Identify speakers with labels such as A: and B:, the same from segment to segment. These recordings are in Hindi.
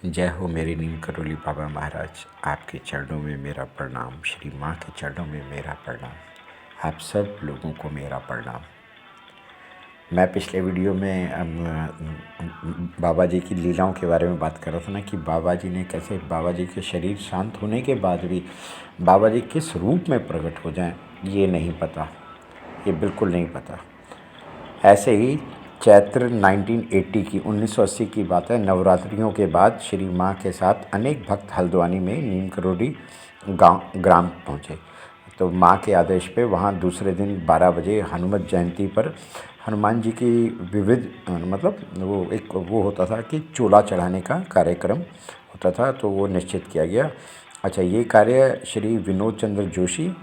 A: जय हो मेरे नीम करोली बाबा महाराज। आपके चरणों में मेरा प्रणाम, श्री माँ के चरणों में मेरा प्रणाम। आप सब लोगों को मेरा प्रणाम। मैं पिछले वीडियो में बाबा जी की लीलाओं के बारे में बात कर रहा था ना, कि बाबा जी ने कैसे, बाबा जी के शरीर शांत होने के बाद भी बाबा जी किस रूप में प्रकट हो जाएं, ये नहीं पता, ये बिल्कुल नहीं पता। ऐसे ही चैत्र 1980 की बात है। नवरात्रियों के बाद श्री माँ के साथ अनेक भक्त हल्द्वानी में नीम करोली ग्राम पहुँचे। तो माँ के आदेश पे वहाँ दूसरे दिन 12 बजे हनुमत जयंती पर हनुमान जी की विविध वो एक वो होता था कि चोला चढ़ाने का कार्यक्रम होता था, तो वो निश्चित किया गया। अच्छा, ये कार्य श्री विनोद चंद्र जोशी,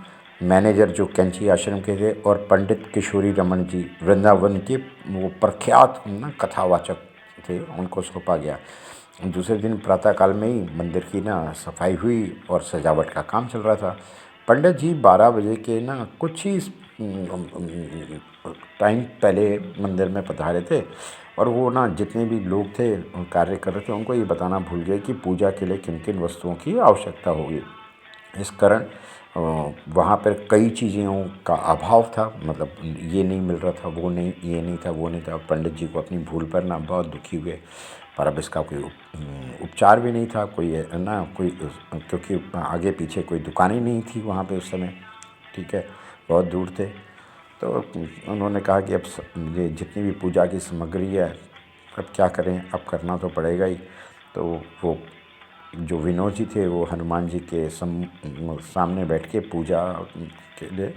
A: मैनेजर जो कैंची आश्रम के थे, और पंडित किशोरी रमन जी वृंदावन के वो प्रख्यात ना कथावाचक थे, उनको सौंपा गया। दूसरे दिन प्रातःकाल में ही मंदिर की ना सफाई हुई और सजावट का काम चल रहा था। पंडित जी 12 बजे के ना कुछ ही टाइम पहले मंदिर में पधारे थे, और वो ना जितने भी लोग थे कार्य कर रहे थे उनको ये बताना भूल गए कि पूजा के लिए किन किन वस्तुओं की आवश्यकता होगी। इस कारण वहाँ पर कई चीज़ों का अभाव था, मतलब ये नहीं मिल रहा था, वो नहीं, ये नहीं था, वो नहीं था। पंडित जी को अपनी भूल पर ना बहुत दुखी हुए, पर अब इसका कोई उपचार भी नहीं था, कोई ना कोई, क्योंकि आगे पीछे कोई दुकानें नहीं थी वहाँ पे उस समय, ठीक है, बहुत दूर थे। तो उन्होंने कहा कि अब ये जितनी भी पूजा की सामग्री है, अब क्या करें, अब करना तो पड़ेगा ही। तो वो जो विनोद जी थे वो हनुमान जी के सामने बैठ के पूजा के लिए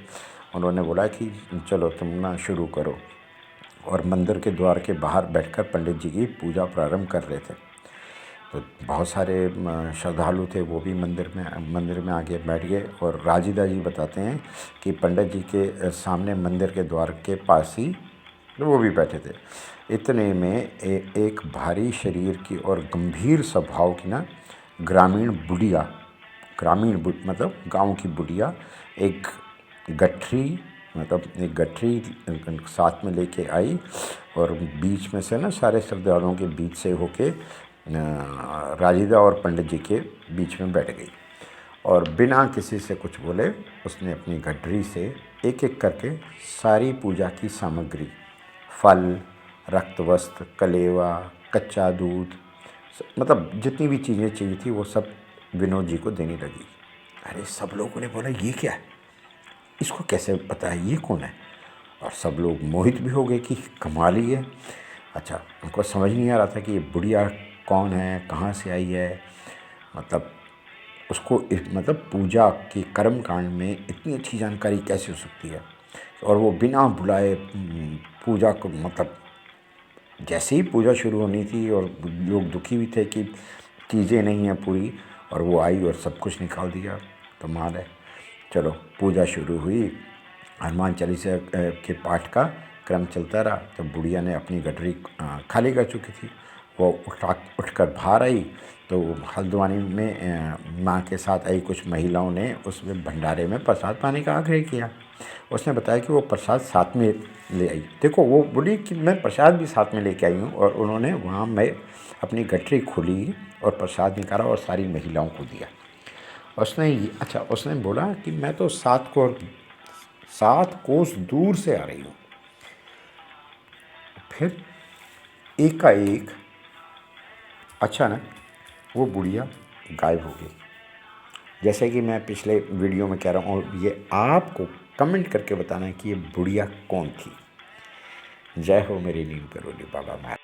A: उन्होंने बोला कि चलो तुम ना शुरू करो, और मंदिर के द्वार के बाहर बैठकर पंडित जी की पूजा प्रारंभ कर रहे थे। तो बहुत सारे श्रद्धालु थे, वो भी मंदिर में आके बैठ गए, और राजीदा जी बताते हैं कि पंडित जी के सामने मंदिर के द्वार के पास ही वो भी बैठे थे। इतने में एक भारी शरीर की और गंभीर स्वभाव की ना ग्रामीण बुढ़िया, मतलब गांव की बुढ़िया, एक गठरी साथ में लेके आई, और बीच में से ना सारे श्रद्धालुओं के बीच से होके राजीदा और पंडित जी के बीच में बैठ गई, और बिना किसी से कुछ बोले उसने अपनी गठरी से एक एक करके सारी पूजा की सामग्री, फल, रक्त वस्त्र, कलेवा, कच्चा दूध, मतलब जितनी भी चीज़ें चाहिए थी वो सब विनोद जी को देने लगी। अरे सब लोगों ने बोला ये क्या है, इसको कैसे पता है, ये कौन है? और सब लोग मोहित भी हो गए कि कमाल ही है। अच्छा, उनको समझ नहीं आ रहा था कि ये बुढ़िया कौन है, कहाँ से आई है, मतलब उसको मतलब पूजा के कर्म कांड में इतनी अच्छी जानकारी कैसे हो सकती है। और वो बिना बुलाए पूजा को, मतलब जैसे ही पूजा शुरू होनी थी और लोग दुखी भी थे कि चीज़ें नहीं हैं पूरी, और वो आई और सब कुछ निकाल दिया। तो माल है। चलो पूजा शुरू हुई, हनुमान चालीसा के पाठ का क्रम चलता रहा। तो बुढ़िया ने अपनी गठरी खाली कर चुकी थी, वो उठकर बाहर आई, तो हल्द्वानी में माँ के साथ आई कुछ महिलाओं ने उसमें भंडारे में प्रसाद पाने का आग्रह किया। उसने बताया कि वो प्रसाद साथ में ले आई। देखो, वो बोली कि मैं प्रसाद भी साथ में लेके आई हूँ, और उन्होंने वहाँ मैं अपनी गठरी खोली और प्रसाद निकाला और सारी महिलाओं को दिया। उसने बोला कि मैं तो 7 कोस दूर से आ रही हूँ। फिर एकाएक अचानक वो बुढ़िया गायब हो गई। जैसे कि मैं पिछले वीडियो में कह रहा हूँ, और ये आपको कमेंट करके बताना है कि ये बुढ़िया कौन थी। जय हो मेरी नीम करोली बाबा महाराज।